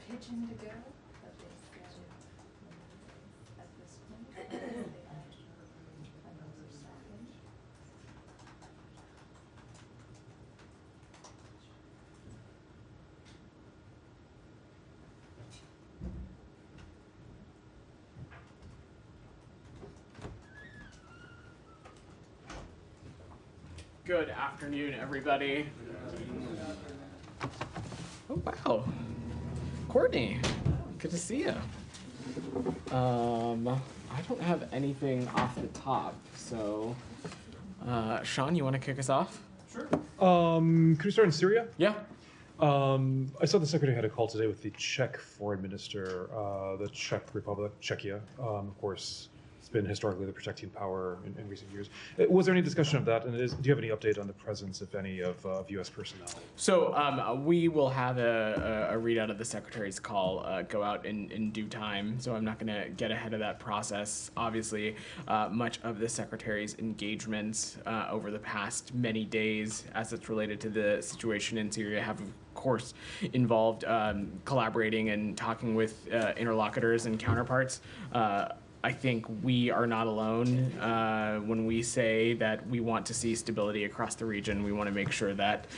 Pigeon to go, but they said at this point, they had another second. Good afternoon, everybody. Oh, wow. Courtney, good to see you. I don't have anything off the top, so Sean, you want to kick us off? Sure. Could we start in Syria? Yeah. I saw the secretary had a call today with the Czech foreign minister, the Czech Republic, Czechia. Of course, it's been historically the protecting power in recent years. Was there any discussion of that? And do you have any update on the presence, if any, of U.S. personnel? So we will have a readout of the secretary's call go out in due time. So I'm not going to get ahead of that process. Obviously, much of the secretary's engagements over the past many days, as it's related to the situation in Syria, have of course involved collaborating and talking with interlocutors and counterparts. I think we are not alone when we say that we want to see stability across the region. We want to make sure that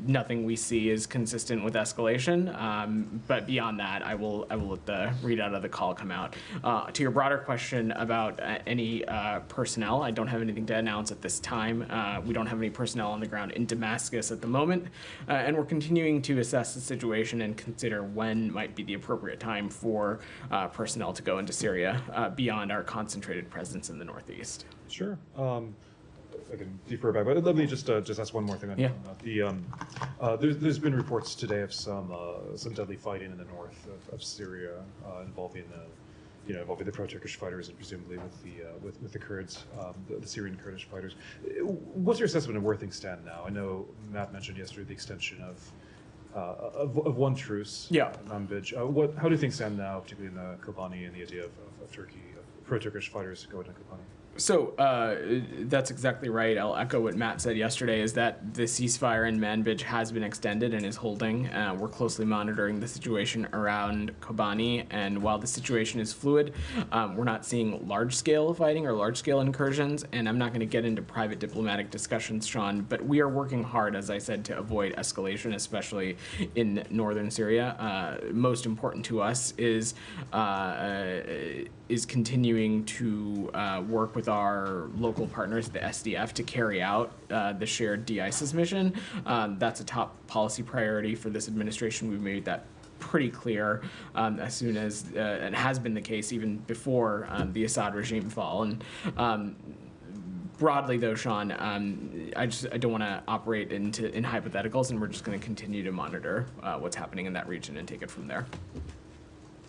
nothing we see is consistent with escalation. But beyond that, I will let the readout of the call come out. To your broader question about any personnel, I don't have anything to announce at this time. We don't have any personnel on the ground in Damascus at the moment, and we're continuing to assess the situation and consider when might be the appropriate time for personnel to go into Syria beyond our concentrated presence in the Northeast. Sure. I can defer back, but let me just ask one more thing. There's been reports today of some deadly fighting in the north of Syria involving the pro-Turkish fighters and presumably with the Kurds, the Syrian Kurdish fighters. What's your assessment of where things stand now? I know Matt mentioned yesterday the extension of of one truce. Yeah. Manbij. How do things stand now, particularly in Kobani, and the idea of Turkey, of pro-Turkish fighters going to Kobani? So that's exactly right. I'll echo what Matt said yesterday, is that the ceasefire in Manbij has been extended and is holding. We're closely monitoring the situation around Kobani, and while the situation is fluid, we're not seeing large-scale fighting or large-scale incursions, and I'm not going to get into private diplomatic discussions, Sean, but we are working hard, as I said, to avoid escalation, especially in northern Syria. Most important to us is continuing to work with our local partners, the SDF, to carry out the shared de-ISIS mission. That's a top policy priority for this administration. We've made that pretty clear as soon as, and has been the case even before the Assad regime fall. And broadly, though, Sean, I don't want to operate in hypotheticals, and we're just going to continue to monitor what's happening in that region and take it from there.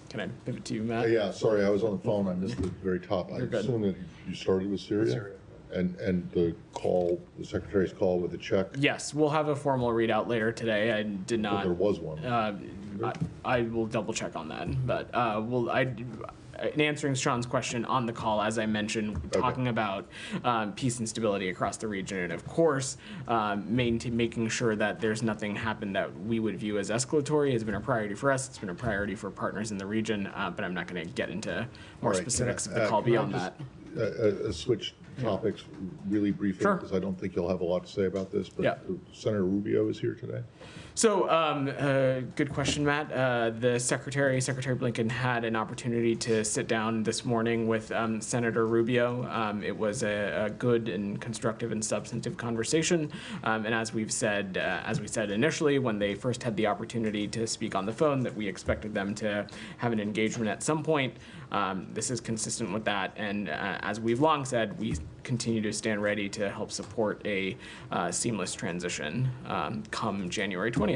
Can I pivot to you, Matt? Yeah, sorry, I was on the phone. I missed the very top. I You're good. assume that you started with Syria? Syria. And the secretary's call with the check? Yes, we'll have a formal readout later today. I did not. There was one. I will double check on that, but in answering Sean's question on the call, as I mentioned, talking about peace and stability across the region, and of course, making sure that there's nothing happen that we would view as escalatory has been a priority for us. It's been a priority for partners in the region, but I'm not going to get into more specifics of the call beyond that. Switch topics really briefly, Sure. because I don't think you'll have a lot to say about this, but Yeah. Senator Rubio is here today. So, good question, Matt. The Secretary Blinken, had an opportunity to sit down this morning with Senator Rubio. It was a good and constructive and substantive conversation. And as we said initially, when they first had the opportunity to speak on the phone, that we expected them to have an engagement at some point. This is consistent with that. And as we've long said, we continue to stand ready to help support a seamless transition come January 20th.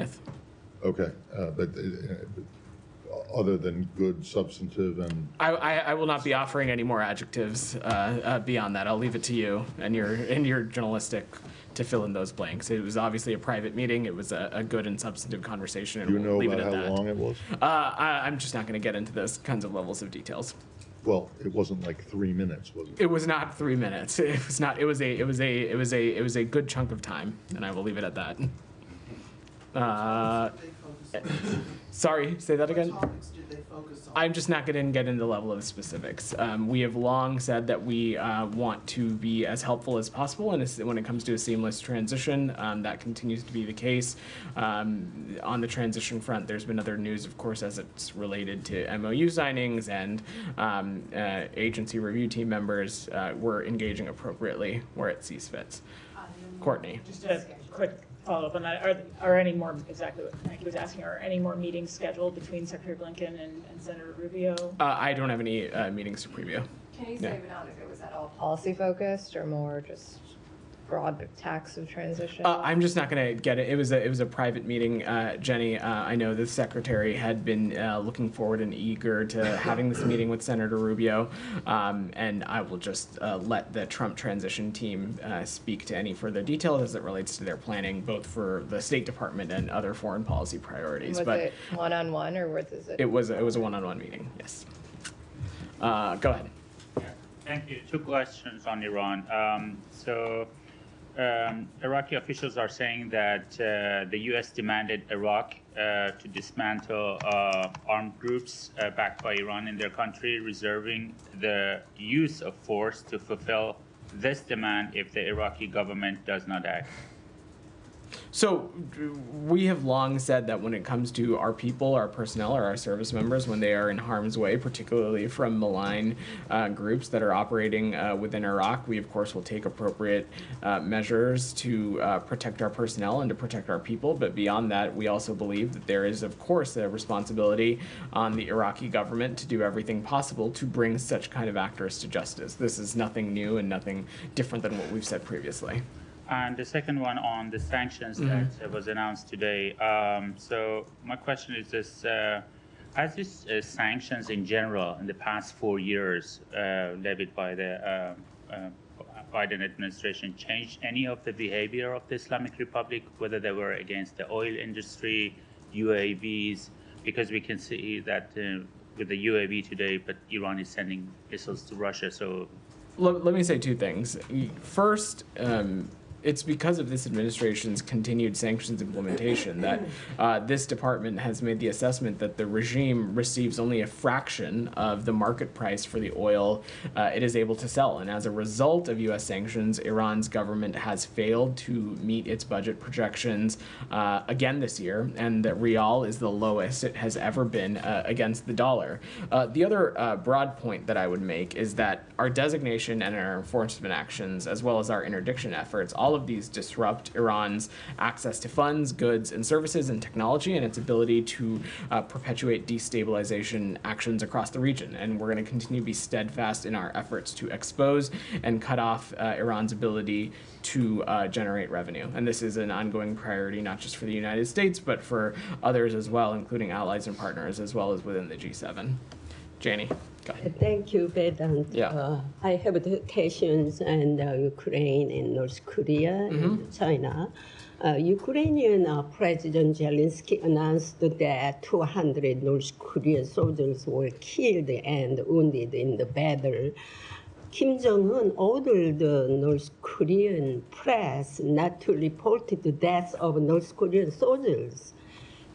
Okay, but other than good, substantive, and I will not be offering any more adjectives beyond that. I'll leave it to you and your journalistic to fill in those blanks. It was obviously a private meeting. It was a good and substantive conversation, and do you we'll know leave it about at how that. long it was? I'm just not going to get into those kinds of levels of details. Well, it wasn't like 3 minutes, was it? It was not 3 minutes. It was not. It was a good chunk of time, and I will leave it at that. Sorry, say that again? What topics did they focus on? I'm just not going to get into the level of specifics. We have long said that we want to be as helpful as possible, and when it comes to a seamless transition, that continues to be the case. On the transition front, there's been other news, of course, as it's related to MOU signings and agency review team members. We're engaging appropriately where it sees fit. Courtney. Just a quick follow-up on that. Are any more, exactly what Frankie was asking, are any more meetings scheduled between Secretary Blinken and Senator Rubio? I don't have any meetings to preview. Can you say, Vinod, if it was at all Policy focused or more just broad tax of transition? I'm just not going to get it. It was a private meeting, Jenny. I know the secretary had been looking forward and eager to having this meeting with Senator Rubio, and I will just let the Trump transition team speak to any further details as it relates to their planning, both for the State Department and other foreign policy priorities. Was it one-on-one or was it? It was a one-on-one meeting. Yes. Go ahead. Thank you. 2 questions on Iran. Iraqi officials are saying that the U.S. demanded Iraq to dismantle armed groups backed by Iran in their country, reserving the use of force to fulfill this demand if the Iraqi government does not act. So we have long said that when it comes to our people, our personnel, or our service members, when they are in harm's way, particularly from malign groups that are operating within Iraq, we of course will take appropriate measures to protect our personnel and to protect our people. But beyond that, we also believe that there is of course a responsibility on the Iraqi government to do everything possible to bring such kind of actors to justice. This is nothing new and nothing different than what we've said previously. And the second one on the sanctions that was announced today. So my question is this, has this sanctions in general in the past 4 years levied by the Biden administration changed any of the behavior of the Islamic Republic, whether they were against the oil industry, UAVs, because we can see that with the UAV today, but Iran is sending missiles to Russia. So Let me say two things. First, it's because of this administration's continued sanctions implementation that this department has made the assessment that the regime receives only a fraction of the market price for the oil it is able to sell. And as a result of U.S. sanctions, Iran's government has failed to meet its budget projections again this year, and the rial is the lowest it has ever been against the dollar. The other broad point that I would make is that our designation and our enforcement actions, as well as our interdiction efforts, all of these disrupt Iran's access to funds, goods, and services and technology, and its ability to perpetuate destabilization actions across the region. And we're going to continue to be steadfast in our efforts to expose and cut off Iran's ability to generate revenue. And this is an ongoing priority, not just for the United States, but for others as well, including allies and partners, as well as within the G7. Janie, go ahead. Thank you, Vedant. Yeah. I have the questions and Ukraine and North Korea and China. Ukrainian President Zelensky announced that 200 North Korean soldiers were killed and wounded in the battle. Kim Jong-un ordered the North Korean press not to report the deaths of North Korean soldiers.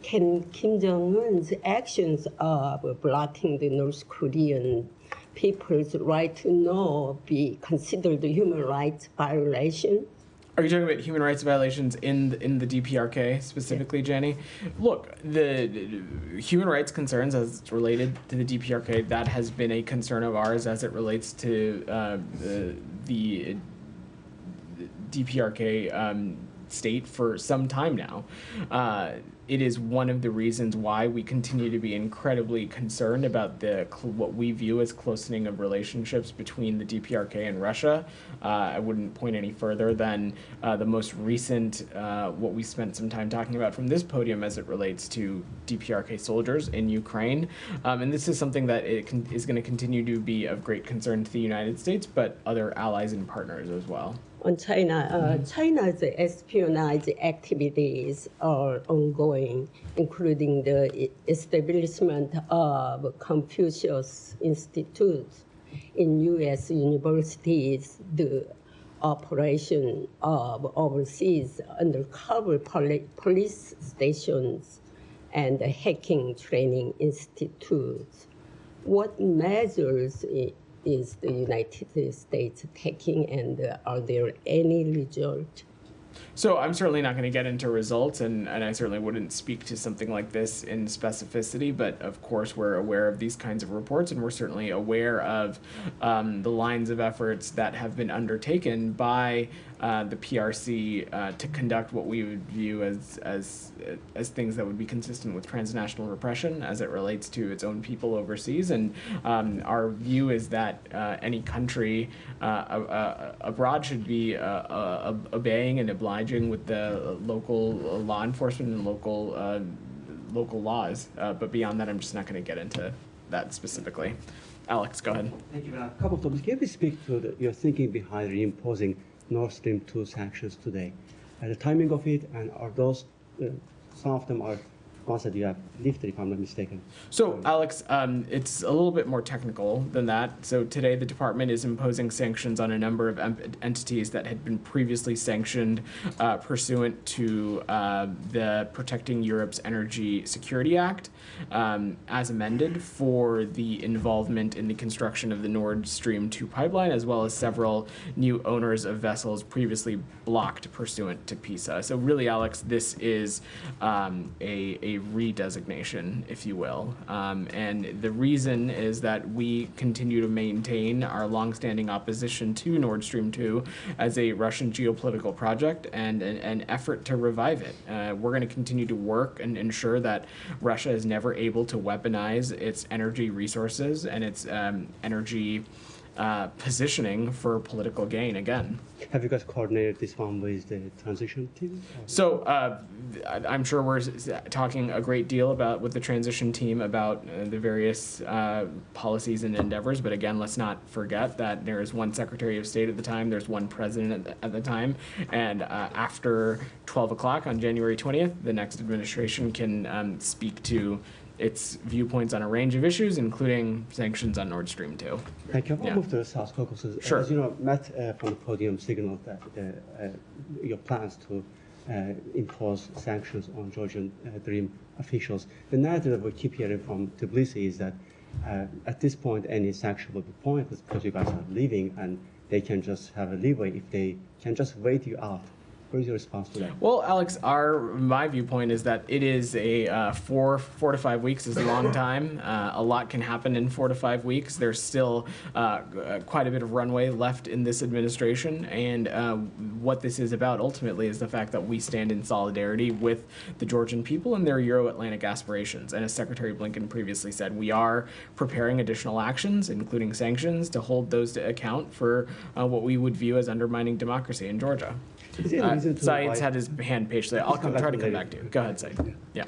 Can Kim Jong-un's actions of blocking the North Korean people's right to know be considered a human rights violation? Are you talking about human rights violations in the DPRK specifically, Jenny? Look, the human rights concerns as it's related to the DPRK, that has been a concern of ours as it relates to the DPRK state for some time now. It is one of the reasons why we continue to be incredibly concerned about what we view as closening of relationships between the DPRK and Russia. I wouldn't point any further than the most recent, what we spent some time talking about from this podium as it relates to DPRK soldiers in Ukraine. And this is something that is going to continue to be of great concern to the United States, but other allies and partners as well. On China, China's espionage activities are ongoing, including the establishment of Confucius Institutes in U.S. universities, the operation of overseas undercover police stations, and hacking training institutes. What measures is the United States taking, and are there any results? So I'm certainly not going to get into results, and I certainly wouldn't speak to something like this in specificity, but of course we're aware of these kinds of reports, and we're certainly aware of the lines of efforts that have been undertaken by the PRC to conduct what we would view as things that would be consistent with transnational repression as it relates to its own people overseas. And our view is that any country abroad should be obeying and obliging with the local law enforcement and local laws. But beyond that, I'm just not going to get into that specifically. Alex, go ahead. Thank you. A couple of topics. Can you speak to your thinking behind reimposing Nord Stream 2 sanctions today? The timing of it, and are those, some of them are ones that you have lifted, if I'm not mistaken. So, Alex, it's a little bit more technical than that. So today the department is imposing sanctions on a number of entities that had been previously sanctioned pursuant to the Protecting Europe's Energy Security Act, as amended, for the involvement in the construction of the Nord Stream 2 pipeline, as well as several new owners of vessels previously blocked pursuant to PISA. So really, Alex, this is a redesignation, if you will. And the reason is that we continue to maintain our longstanding opposition to Nord Stream 2 as a Russian geopolitical project and an effort to revive it. We're going to continue to work and ensure that Russia is never able to weaponize its energy resources and its energy positioning for political gain again. Have you guys coordinated this one with the transition team? So I'm sure we're talking a great deal with the transition team about the various policies and endeavors. But again, let's not forget that there is one Secretary of State at the time, there's one President at the time, and after 12 o'clock on January 20th, the next administration can speak to its viewpoints on a range of issues, including sanctions on Nord Stream 2. Thank you. I'll Yeah. move to the South Caucasus. Sure. As you know, Matt from the podium signaled that your plans to impose sanctions on Georgian Dream officials. The narrative that we keep hearing from Tbilisi is that at this point, any sanction will be pointless because you guys are leaving and they can just have a leeway if they can just wait you out. What is your response to that? Well, Alex, my viewpoint is that it is a 4 to 5 weeks is a long time. A lot can happen in 4 to 5 weeks. There's still quite a bit of runway left in this administration, and what this is about ultimately is the fact that we stand in solidarity with the Georgian people and their Euro-Atlantic aspirations. And as Secretary Blinken previously said, we are preparing additional actions, including sanctions, to hold those to account for what we would view as undermining democracy in Georgia. Saeed's had his hand patiently. I'll try to come back to you. Go ahead, Saeed. Yeah.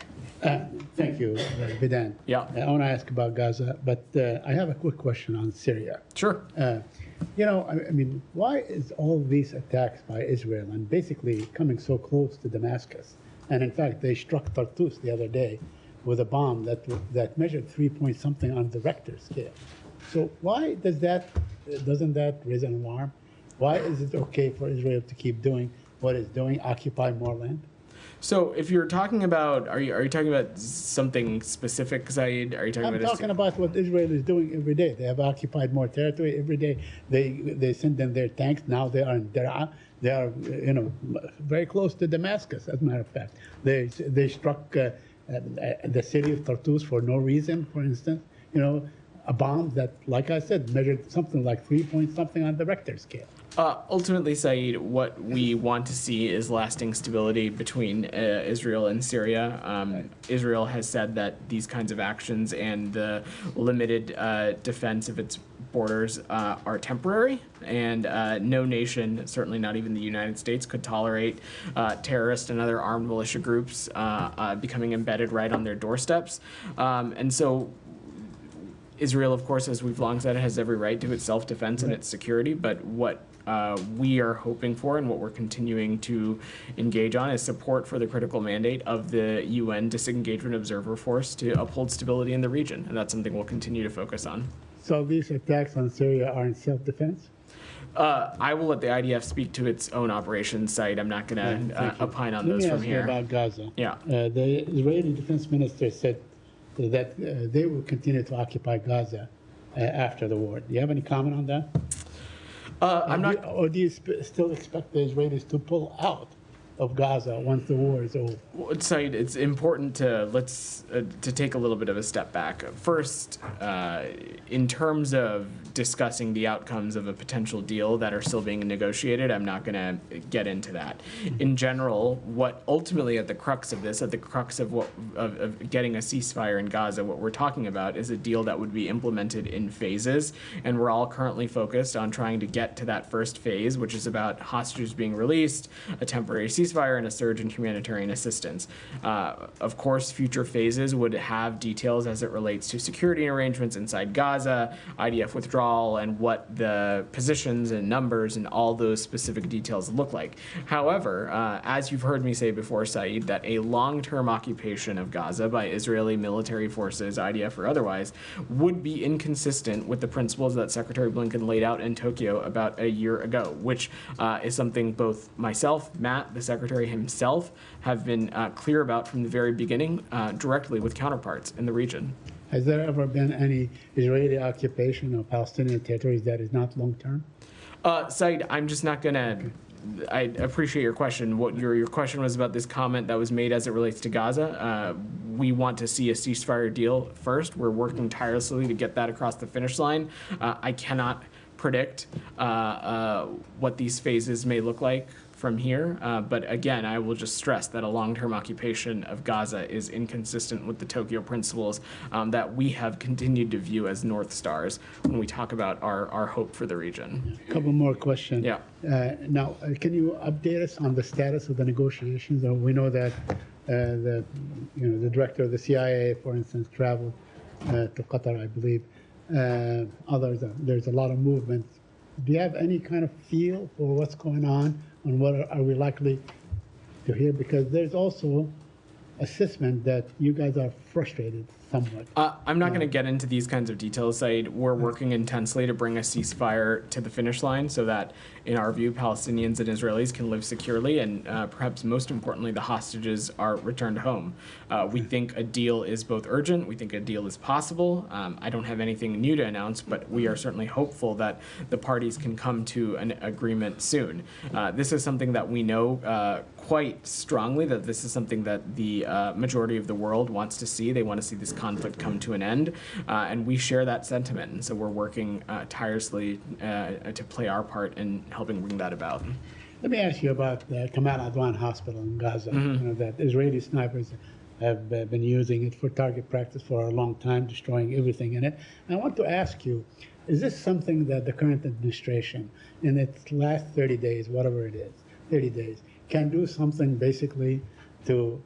Thank you, Bidan. Yeah. I want to ask about Gaza, but I have a quick question on Syria. Sure. I mean, why is all these attacks by Israel and basically coming so close to Damascus? And in fact, they struck Tartus the other day with a bomb that measured 3-point-something on the Richter scale. So why doesn't that raise an alarm? Why is it okay for Israel to keep doing what it's doing, occupy more land? So if you're talking about, are you talking about something specific, Saeed? Are you talking I'm talking about what Israel is doing every day. They have occupied more territory every day. They send in their tanks. Now they are in Daraa. They are, very close to Damascus. As a matter of fact, they struck the city of Tartus for no reason. For instance, a bomb that, like I said, measured something like 3-point-something on the Richter scale. Ultimately, Saeed, what we want to see is lasting stability between Israel and Syria. Israel has said that these kinds of actions and the limited defense of its borders are temporary, and no nation, certainly not even the United States, could tolerate terrorists and other armed militia groups becoming embedded right on their doorsteps. And so Israel, of course, as we've long said, has every right to its self-defense and its security, but what we are hoping for and what we're continuing to engage on is support for the critical mandate of the UN Disengagement Observer Force to uphold stability in the region, and that's something we'll continue to focus on. So these attacks on Syria are in self-defense? I will let the IDF speak to its own operations site. I'm not going to opine on those from here. Let me ask you about Gaza. Yeah. The Israeli defense minister said that they will continue to occupy Gaza after the war. Do you have any comment on that? Or do you still expect the Israelis to pull out of Gaza once the war is over? Well, Saeed, it's important to take a little bit of a step back. First, in terms of discussing the outcomes of a potential deal that are still being negotiated, I'm not going to get into that. In general, what ultimately at the crux of this, at the crux of of getting a ceasefire in Gaza, what we're talking about is a deal that would be implemented in phases, and we're all currently focused on trying to get to that first phase, which is about hostages being released, a temporary ceasefire, and a surge in humanitarian assistance. Of course, future phases would have details as it relates to security arrangements inside Gaza, IDF withdrawal, and what the positions and numbers and all those specific details look like. However, as you've heard me say before, Saeed, that a long-term occupation of Gaza by Israeli military forces, IDF or otherwise, would be inconsistent with the principles that Secretary Blinken laid out in Tokyo about a year ago, which is something both myself, Matt, the Secretary himself, have been clear about from the very beginning, directly with counterparts in the region. Has there ever been any Israeli occupation of Palestinian territories that is not long-term? Saeed, I'm just not going to... I appreciate your question. What your question was about this comment that was made as it relates to Gaza. We want to see a ceasefire deal first. We're working tirelessly to get that across the finish line. I cannot predict what these phases may look like from here. But again, I will just stress that a long-term occupation of Gaza is inconsistent with the Tokyo principles that we have continued to view as North Stars when we talk about our hope for the region. A couple more questions. Yeah. Now, can you update us on the status of the negotiations? We know that the director of the CIA, for instance, traveled to Qatar, I believe. Others, there's a lot of movement. Do you have any kind of feel for what's going on and what are we likely to hear? Because there's also assessment that you guys are frustrated somewhat. I'm not going to get into these kinds of details, Said. We're working intensely to bring a ceasefire to the finish line so that, in our view, Palestinians and Israelis can live securely and perhaps most importantly, the hostages are returned home. We think a deal is both urgent. We think a deal is possible. I don't have anything new to announce, but we are certainly hopeful that the parties can come to an agreement soon. This is something that we know quite strongly, that this is something that the majority of the world wants to see. They want to see this conflict come to an end, and we share that sentiment. And so we're working tirelessly to play our part in helping bring that about. Let me ask you about the Kamal Adwan Hospital in Gaza. Mm-hmm. You know, that Israeli snipers have been using it for target practice for a long time, destroying everything in it. And I want to ask you, is this something that the current administration, in its last 30 days, whatever it is, 30 days, can do something basically to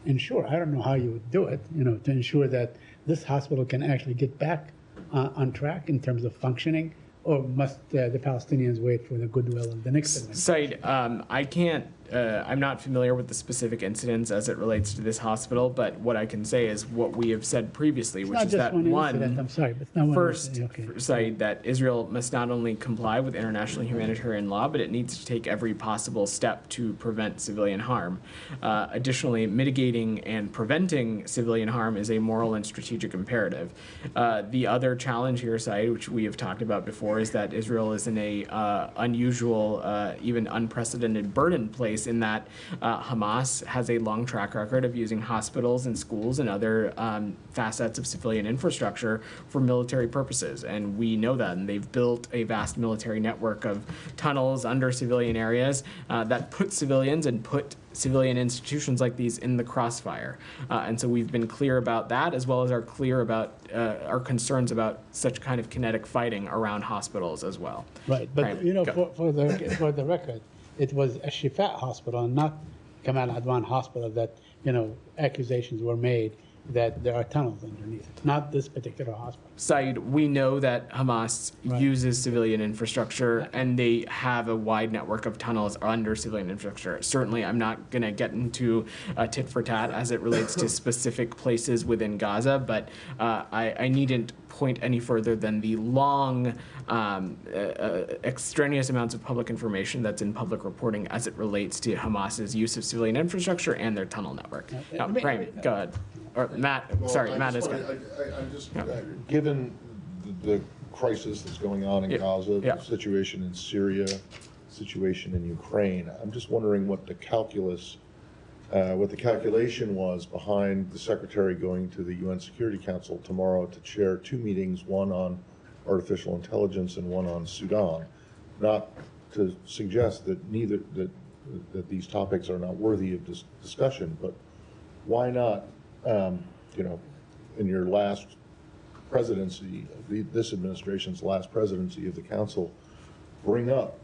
ensure, I don't know how you would do it, to ensure that this hospital can actually get back on track in terms of functioning, or must the Palestinians wait for the goodwill of the next administration? Said, I can't, I'm not familiar with the specific incidents as it relates to this hospital, but what I can say is what we have said previously, It's which not is just that one incident, I'm sorry, but it's not one first, incident. Okay. Said, that Israel must not only comply with international humanitarian law, but it needs to take every possible step to prevent civilian harm. Additionally, mitigating and preventing civilian harm is a moral and strategic imperative. The other challenge here, Said, which we have talked about before, is that Israel is in a unusual, even unprecedented burden place in that Hamas has a long track record of using hospitals and schools and other facets of civilian infrastructure for military purposes. And we know that. And they've built a vast military network of tunnels under civilian areas that put civilians and put civilian institutions like these in the crossfire. And so we've been clear about that, as well as are clear about our concerns about such kind of kinetic fighting around hospitals as well. Right, but Right. for the record, it was a Shifa hospital and not Kamal Adwan hospital that, accusations were made that there are tunnels underneath, not this particular hospital. Said, we know that Hamas uses civilian infrastructure and they have a wide network of tunnels under civilian infrastructure. Certainly, I'm not going to get into tit for tat as it relates to specific places within Gaza, but I needn't point any further than the long, extraneous amounts of public information that's in public reporting as it relates to Hamas's use of civilian infrastructure and their tunnel network. Now, Prem, go ahead. Or Matt, sorry, Matt is good. I'm just, given the crisis that's going on in Gaza, the situation in Syria, situation in Ukraine, I'm just wondering what the calculation was behind the Secretary going to the UN Security Council tomorrow to chair two meetings, one on artificial intelligence and one on Sudan. Not to suggest that that these topics are not worthy of discussion, but why not, in your last presidency, this administration's last presidency of the council, bring up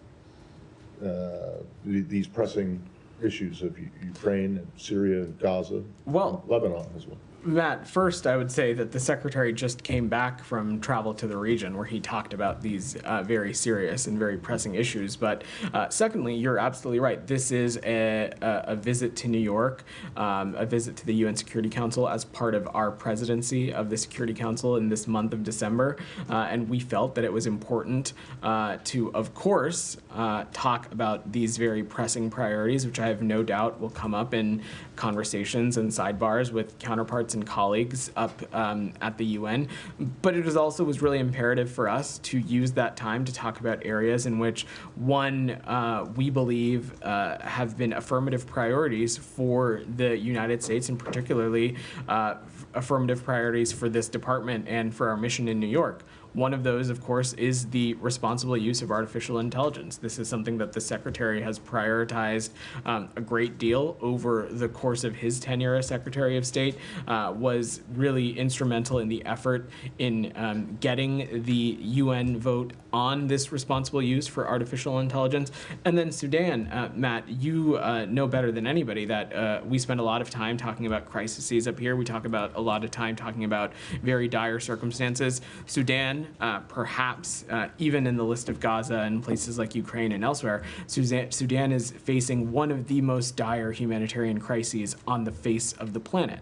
these pressing issues of Ukraine, and Syria, Gaza, and Lebanon as well? Matt, first, I would say that the Secretary just came back from travel to the region where he talked about these very serious and very pressing issues. But secondly, you're absolutely right. This is a visit to New York, a visit to the UN Security Council as part of our presidency of the Security Council in this month of December. And we felt that it was important to, of course, talk about these very pressing priorities, which I have no doubt will come up in conversations and sidebars with counterparts and colleagues up at the UN. But it was really imperative for us to use that time to talk about areas in which, one, we believe have been affirmative priorities for the United States, and particularly affirmative priorities for this department and for our mission in New York. One of those, of course, is the responsible use of artificial intelligence. This is something that the Secretary has prioritized a great deal over the course of his tenure as Secretary of State, was really instrumental in the effort in getting the UN vote on this responsible use for artificial intelligence. And then Sudan, Matt, you know better than anybody that we spend a lot of time talking about crises up here. We talk about a lot of time talking about very dire circumstances. Sudan, perhaps even in the list of Gaza and places like Ukraine and elsewhere, Sudan is facing one of the most dire humanitarian crises on the face of the planet.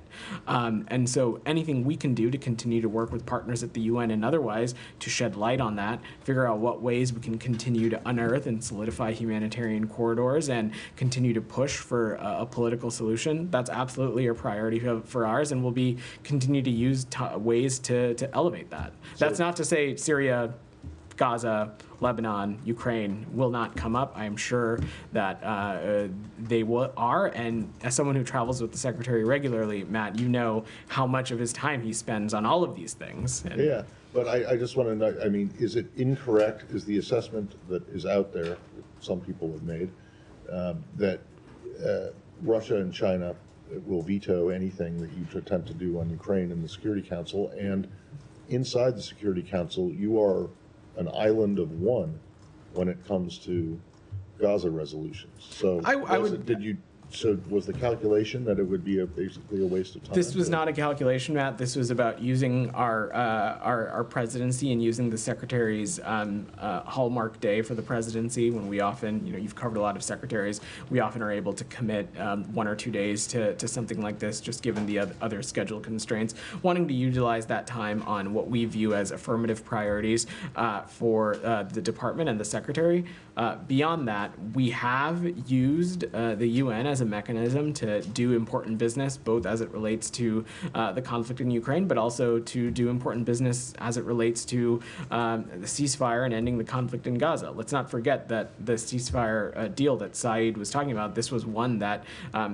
And so anything we can do to continue to work with partners at the UN and otherwise to shed light on that, figure out what ways we can continue to unearth and solidify humanitarian corridors and continue to push for a political solution, that's absolutely a priority for ours, and we'll be continue to use ways to elevate that. That's not to say Syria, Gaza, Lebanon, Ukraine will not come up. I am sure that they are. And as someone who travels with the Secretary regularly, Matt, you know how much of his time he spends on all of these things. And Yeah, but I just want to know, I mean, is it incorrect, is the assessment that is out there, that some people have made, that Russia and China will veto anything that you attempt to do on Ukraine in the Security Council, and inside the Security Council, you are an island of one when it comes to Gaza resolutions. So So was the calculation that it would be basically a waste of time? This was not a calculation, Matt. This was about using our presidency and using the Secretary's hallmark day for the presidency, when we often, you've covered a lot of secretaries, we often are able to commit 1 or 2 days to something like this, just given the other schedule constraints, wanting to utilize that time on what we view as affirmative priorities for the department and the Secretary. Beyond that, we have used the UN as a mechanism to do important business, both as it relates to the conflict in Ukraine, but also to do important business as it relates to the ceasefire and ending the conflict in Gaza. Let's not forget that the ceasefire deal that Saeed was talking about, this was one that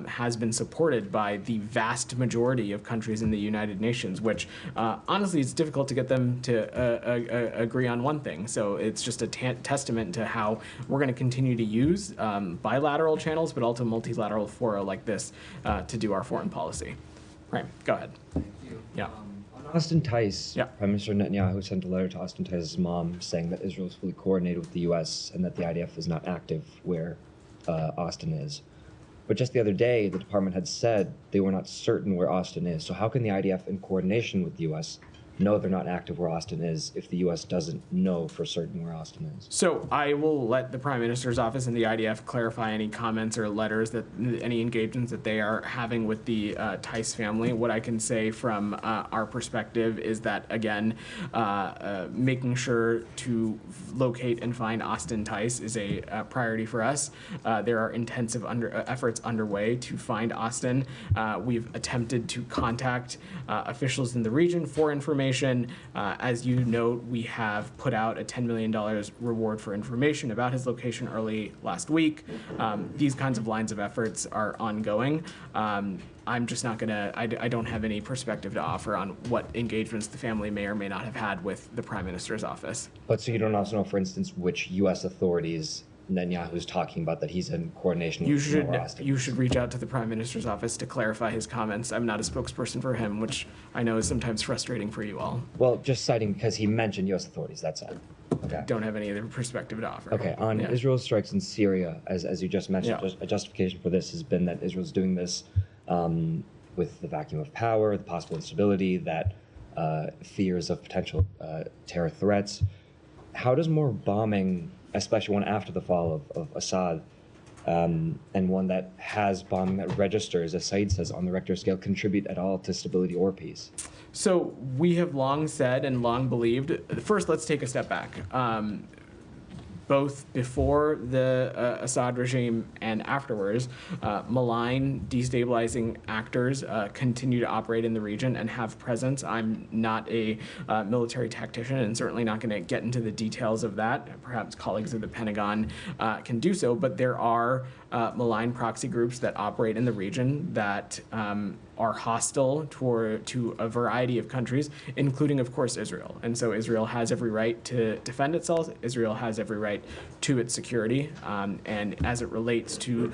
has been supported by the vast majority of countries in the United Nations, which honestly, it's difficult to get them to agree on one thing. So it's just a testament to how we're going to continue to use bilateral channels, but also multilateral fora like this to do our foreign policy. Right, go ahead. Thank you. Yeah. On Austin Tice, Yeah. Prime Minister Netanyahu sent a letter to Austin Tice's mom saying that Israel is fully coordinated with the U.S. and that the IDF is not active where Austin is. But just the other day, the department had said they were not certain where Austin is. So how can the IDF, in coordination with the U.S., know they're not active where Austin is if the U.S. doesn't know for certain where Austin is? So I will let the Prime Minister's office and the IDF clarify any comments or letters, that any engagements that they are having with the Tice family. What I can say from our perspective is that, again, making sure to locate and find Austin Tice is a priority for us. There are intensive efforts underway to find Austin. We've attempted to contact officials in the region for information. As you note, we have put out a $10 million reward for information about his location early last week. These kinds of lines of efforts are ongoing. I'm just not gonna, I don't have any perspective to offer on what engagements the family may or may not have had with the Prime Minister's office. But so you don't also know, for instance, which U.S. authorities Netanyahu's talking about that he's in coordination with Austin? You should reach out to the Prime Minister's office to clarify his comments. I'm not a spokesperson for him, which I know is sometimes frustrating for you all. Well, just citing because he mentioned U.S. authorities, that's all. Okay. Don't have any other perspective to offer. Okay, on Israel's strikes in Syria, as you just mentioned, Yeah. a justification for this has been that Israel's doing this with the vacuum of power, the possible instability, that fears of potential terror threats. How does more bombing, especially one after the fall of Assad, and one that has bombing that registers, as Saeed says, on the Richter scale, contribute at all to stability or peace? So we have long said and long believed, first let's take a step back. Both before the Assad regime and afterwards, malign, destabilizing actors continue to operate in the region and have presence. I'm not a military tactician and certainly not going to get into the details of that. Perhaps colleagues of the Pentagon can do so, but there are malign proxy groups that operate in the region that are hostile to a variety of countries, including, of course, Israel. And so Israel has every right to defend itself. Israel has every right to its security. And as it relates to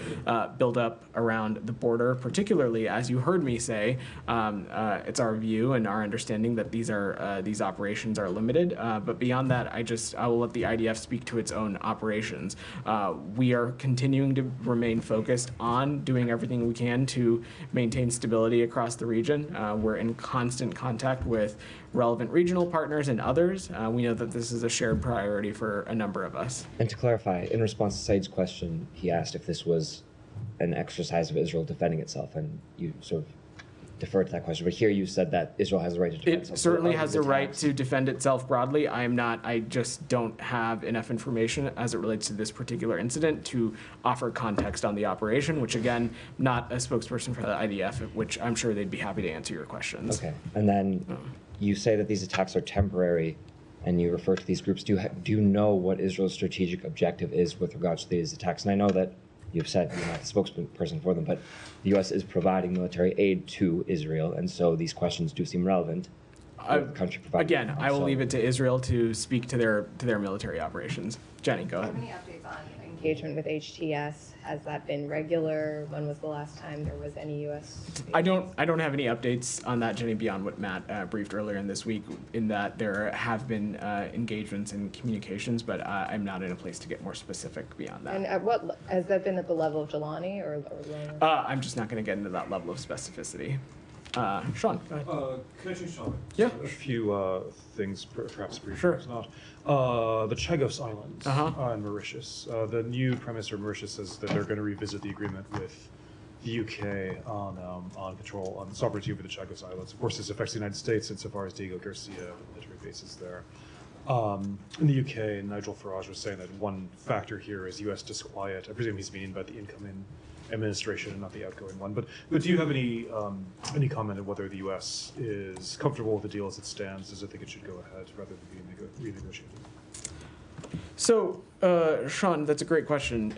build up around the border, particularly, as you heard me say, it's our view and our understanding that these operations are limited. But beyond that, I will let the IDF speak to its own operations. We are continuing to remain focused on doing everything we can to maintain stability across the region. We're in constant contact with relevant regional partners and others. We know that this is a shared priority for a number of us. And to clarify, in response to Said's question, he asked if this was an exercise of Israel defending itself, and you sort of deferred to that question. But here you said that Israel has the right to defend itself. It certainly So has the right to defend itself broadly. I just don't have enough information as it relates to this particular incident to offer context on the operation, which again, not a spokesperson for the IDF, which I'm sure they'd be happy to answer your questions. Okay, and then you say that these attacks are temporary, and you refer to these groups. Do you know what Israel's strategic objective is with regards to these attacks? And I know that you've said you're not the spokesperson for them, but the U.S. is providing military aid to Israel, and so these questions do seem relevant. The country Again, I will leave it to Israel to speak to their military operations. Jenny, go ahead. Any updates on engagement with HTS? Has that been regular? When was the last time there was any U.S.? I don't have any updates on that, Jenny, beyond what Matt briefed earlier in this week, in that there have been engagements and communications, but I'm not in a place to get more specific beyond that. And at what has that been at the level of Jelani or lower? I'm just not going to get into that level of specificity. Sean, go ahead. Can I change topic? Yeah. A few things, perhaps briefly, Sure. perhaps not. The Chagos Islands in Mauritius. The new Prime Minister of Mauritius says that they're going to revisit the agreement with the UK on control, on sovereignty over the Chagos Islands. Of course, this affects the United States insofar as Diego Garcia, the military bases there. In the UK, Nigel Farage was saying that one factor here is U.S. disquiet. I presume he's meaning about the incoming administration and not the outgoing one. But do you have any comment on whether the U.S. is comfortable with the deal as it stands? Does it think it should go ahead rather than be renegotiated? So, Sean, that's a great question.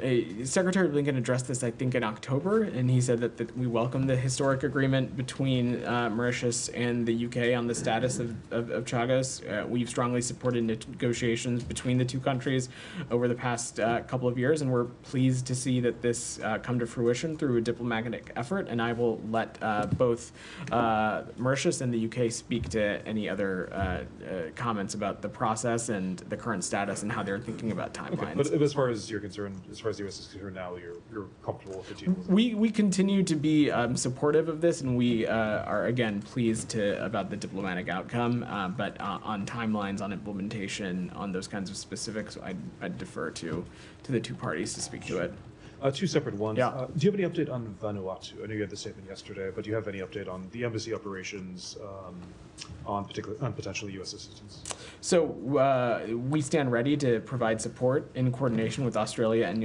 Secretary Blinken addressed this, I think, in October, and he said that we welcome the historic agreement between Mauritius and the UK on the status of Chagos. We've strongly supported negotiations between the two countries over the past couple of years, and we're pleased to see that this come to fruition through a diplomatic effort, and I will let both Mauritius and the UK speak to any other comments about the process and the current status and how they're thinking about timelines. Okay, but as far as you're concerned, as far as the U.S. is concerned now, you're comfortable with the deal? We continue to be supportive of this, and we are, again, pleased about the diplomatic outcome, but on timelines, on implementation, on those kinds of specifics, I'd defer to the two parties to speak to it. Two separate ones. Yeah. Do you have any update on Vanuatu? I know you had the statement yesterday, but do you have any update on the embassy operations, on potential U.S. assistance? So we stand ready to provide support in coordination with Australia and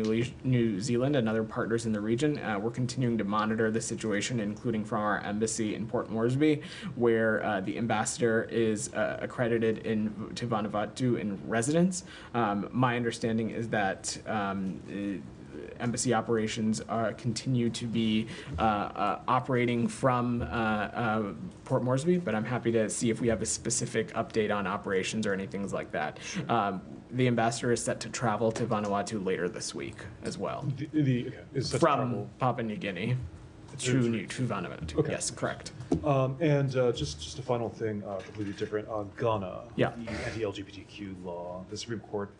New Zealand and other partners in the region. We're continuing to monitor the situation, including from our embassy in Port Moresby, where the ambassador is accredited to Vanuatu in residence. My understanding is that embassy operations continue to be operating from Port Moresby, but I'm happy to see if we have a specific update on operations or anything like that. The ambassador is set to travel to Vanuatu later this week as well. Is set to from travel? Papua New Guinea to Vanuatu. Okay. Yes, correct. And just a final thing, completely different. Ghana, Yeah. the anti-LGBTQ law, the Supreme Court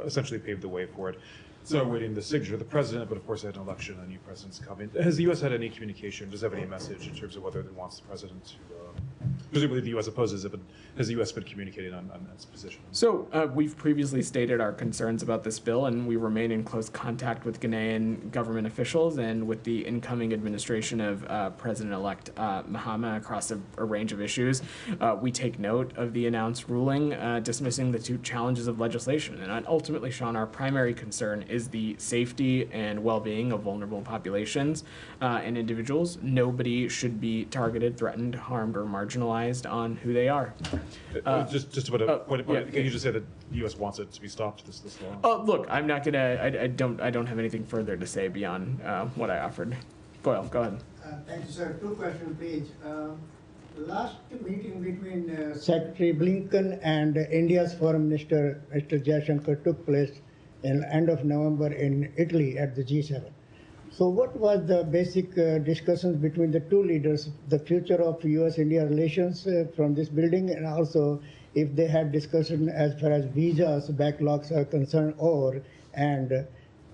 essentially paved the way for it. So awaiting the signature of the president, but of course they had an election and a new president's coming. Has the U.S. had any communication? Does it have any message in terms of whether it wants the president to? Presumably the U.S. opposes it, but has the U.S. been communicating on its position? So we've previously stated our concerns about this bill, and we remain in close contact with Ghanaian government officials and with the incoming administration of President-elect Mahama across a range of issues. We take note of the announced ruling dismissing the two challenges of legislation. And ultimately, Sean, our primary concern is the safety and well-being of vulnerable populations and individuals. Nobody should be targeted, threatened, harmed, or marginalized on who they are. Just about a point. Can you just say that the U.S. wants it to be stopped? This law. Oh, look, I'm not gonna. I don't have anything further to say beyond what I offered. Boyle, go ahead. Thank you, sir. Two questions, please. Last meeting between Secretary Blinken and India's Foreign Minister, Mr. Jaishankar, took place in end of November in Italy at the G7. So what was the basic discussions between the two leaders, the future of U.S.-India relations from this building, and also if they had discussion as far as visas, backlogs are concerned, and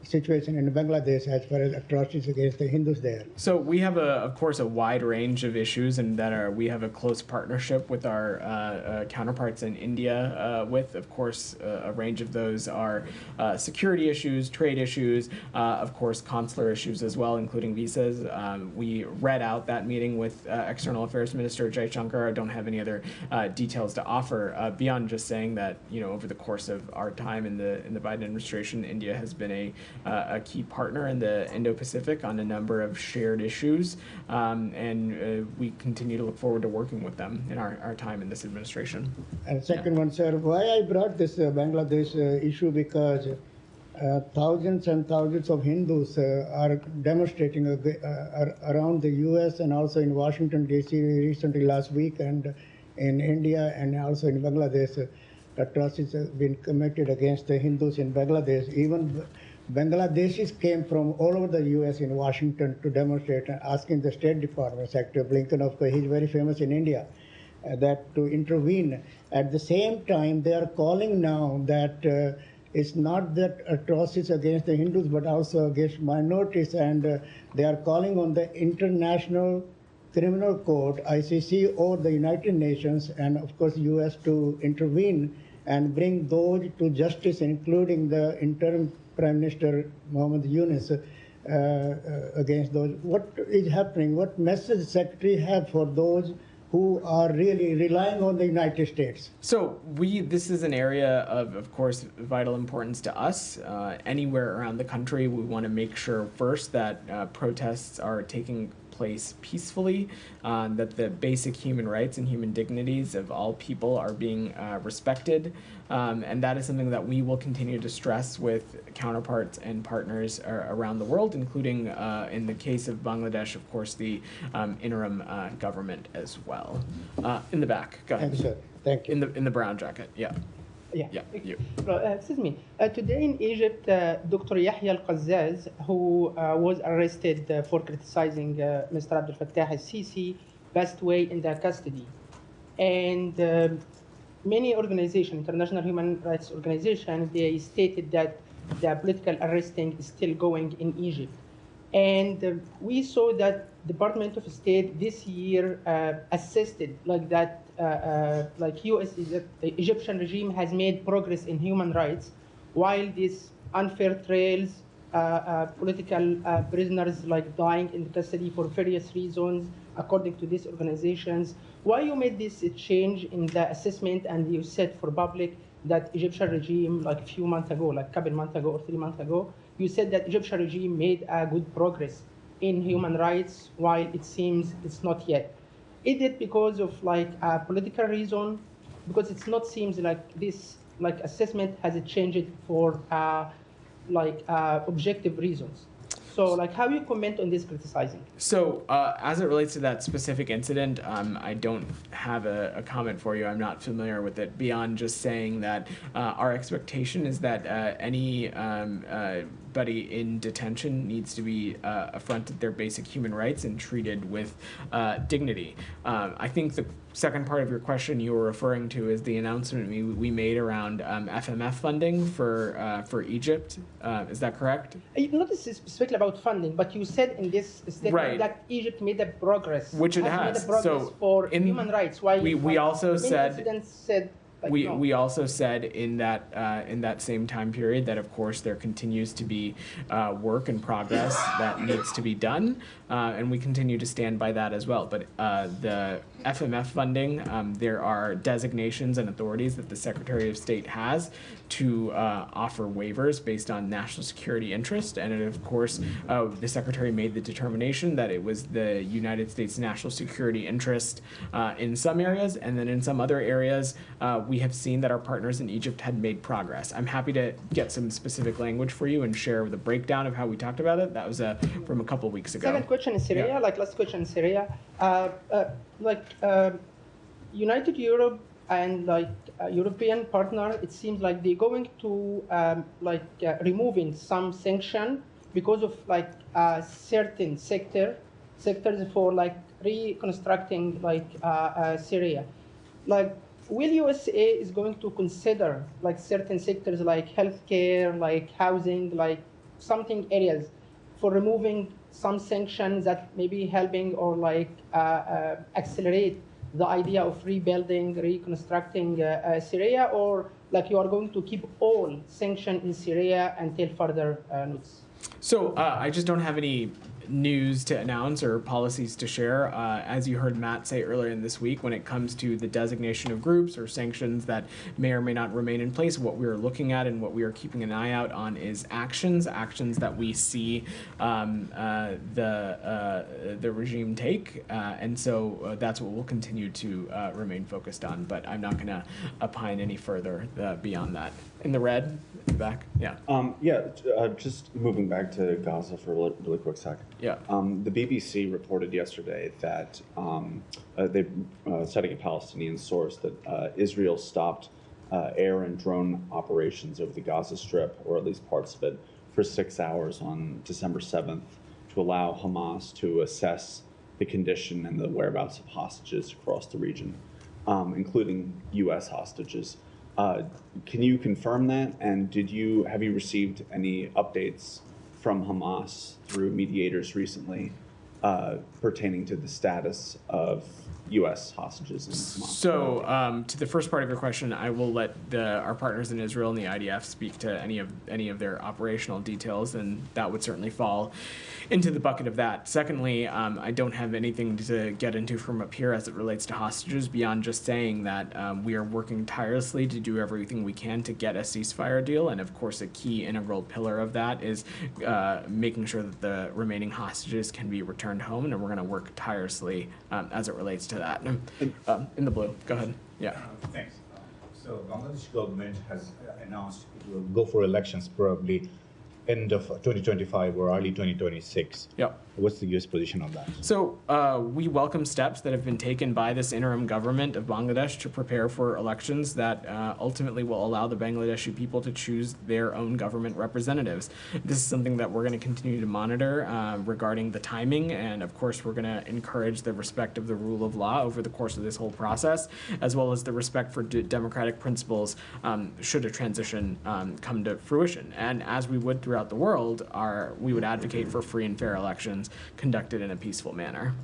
situation in Bangladesh as far as atrocities against the Hindus there? So we have, of course, a wide range of issues, and we have a close partnership with our counterparts in India. Of course, a range of those are security issues, trade issues, of course, consular issues as well, including visas. We read out that meeting with External Affairs Minister Jaishankar. I don't have any other details to offer beyond just saying that over the course of our time in the Biden administration, India has been a key partner in the Indo-Pacific on a number of shared issues, and we continue to look forward to working with them in our time in this administration. And second one, sir, why I brought this Bangladesh issue, because thousands and thousands of Hindus are demonstrating around the U.S. and also in Washington, D.C. recently last week, and in India and also in Bangladesh. Atrocities have been committed against the Hindus in Bangladesh. Even Bangladeshis came from all over the U.S. in Washington to demonstrate, asking the State Department, Secretary Blinken, of course, he's very famous in India, that to intervene. At the same time, they are calling now that it's not that atrocities against the Hindus, but also against minorities, and they are calling on the International Criminal Court, ICC, or the United Nations, and of course, U.S. to intervene and bring those to justice, including the interim Prime Minister Mohammed Yunus, against those. What is happening? What message the Secretary have for those who are really relying on the United States? So this is an area of course, vital importance to us. Anywhere around the country, we want to make sure first that protests are taking place peacefully, that the basic human rights and human dignities of all people are being respected, and that is something that we will continue to stress with counterparts and partners around the world, including in the case of Bangladesh, of course, the interim government as well. In the back, go ahead. Thank you, sir. Thank you. In the brown jacket, yeah. Yeah. You. Excuse me. Today in Egypt, Dr. Yahya al-Qazzaz, who was arrested for criticizing Mr. Abdel Fattah al-Sisi, passed away in their custody. And many organizations, international human rights organizations, they stated that the political arresting is still going in Egypt. And we saw that Department of State this year assisted like that, like Egyptian regime has made progress in human rights, while these unfair trials, political prisoners like dying in custody for various reasons, according to these organizations. Why you made this change in the assessment, and you said for public that Egyptian regime, like a few months ago, like a couple months ago or 3 months ago, you said that Egyptian regime made a good progress in human rights, while it seems it's not yet. Is it because of like a political reason? Because it's not seems like this like assessment has changed for objective reasons. So like how you comment on this criticizing? So as it relates to that specific incident, I don't have a comment for you. I'm not familiar with it beyond just saying that our expectation is that anybody in detention needs to be affronted their basic human rights and treated with dignity. I think the second part of your question you were referring to is the announcement we made around FMF funding for Egypt. Is that correct? Not specifically about funding, but you said in this statement that Egypt made a progress. Which it has. Made a progress for human rights. Why we also said we also said in that same time period that of course there continues to be work in progress that needs to be done, and we continue to stand by that as well. But the FMF funding, there are designations and authorities that the Secretary of State has to offer waivers based on national security interest, and of course the Secretary made the determination that it was the United States national security interest in some areas, and then in some other areas we have seen that our partners in Egypt had made progress. I'm happy to get some specific language for you and share the breakdown of how we talked about it. That was from a couple weeks ago. Second question in Syria, Yeah. like last question in Syria, United Europe and European partner, it seems like they're going to removing some sanction because of certain sectors for reconstructing Syria. Will USA is going to consider certain sectors like healthcare, like housing, like something areas for removing some sanctions that may be helping or accelerate the idea of rebuilding, reconstructing Syria, or you are going to keep all sanctions in Syria until further notice? So I just don't have any news to announce or policies to share. As you heard Matt say earlier in this week, when it comes to the designation of groups or sanctions that may or may not remain in place, what we are looking at and what we are keeping an eye out on is actions that we see the regime take. And so that's what we'll continue to remain focused on. But I'm not going to opine any further beyond that. In the red, in the back, yeah. Just moving back to Gaza for a really quick sec. Yeah. The BBC reported yesterday that citing a Palestinian source that Israel stopped air and drone operations over the Gaza Strip, or at least parts of it, for 6 hours on December 7th to allow Hamas to assess the condition and the whereabouts of hostages across the region, including U.S. hostages. Can you confirm that? And have you received any updates from Hamas through mediators recently pertaining to the status of U.S. hostages in Hamas? So to the first part of your question, I will let our partners in Israel and the IDF speak to any of their operational details, and that would certainly fall into the bucket of that. Secondly, I don't have anything to get into from up here as it relates to hostages beyond just saying that we are working tirelessly to do everything we can to get a ceasefire deal, and of course a key integral pillar of that is making sure that the remaining hostages can be returned home, and we're going to work tirelessly as it relates to that. In the blue, go ahead. Yeah. Thanks. So Bangladesh government has announced it will go for elections probably end of 2025 or early 2026. Yep. What's the U.S. position on that? So we welcome steps that have been taken by this interim government of Bangladesh to prepare for elections that ultimately will allow the Bangladeshi people to choose their own government representatives. This is something that we're going to continue to monitor regarding the timing, and of course we're going to encourage the respect of the rule of law over the course of this whole process, as well as the respect for democratic principles should a transition come to fruition. And as we would throughout the world, we would advocate for free and fair elections conducted in a peaceful manner.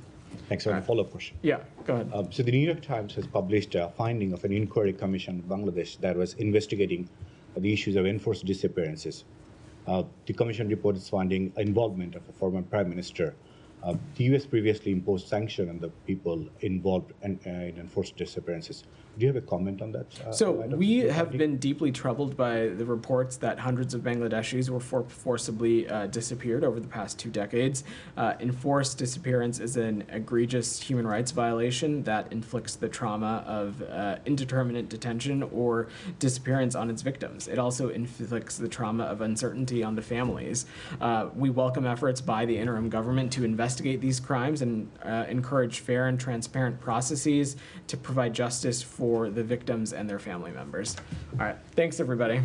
Thanks. A follow-up question. Yeah, go ahead. So the New York Times has published a finding of an inquiry commission in Bangladesh that was investigating the issues of enforced disappearances. The commission report is finding involvement of a former prime minister. The U.S. previously imposed sanctions on the people involved in enforced disappearances. Do you have a comment on that? So we have been deeply troubled by the reports that hundreds of Bangladeshis were forcibly disappeared over the past 2 decades. Enforced disappearance is an egregious human rights violation that inflicts the trauma of indeterminate detention or disappearance on its victims. It also inflicts the trauma of uncertainty on the families. We welcome efforts by the interim government to investigate these crimes and encourage fair and transparent processes to provide justice for the victims and their family members. All right, thanks everybody.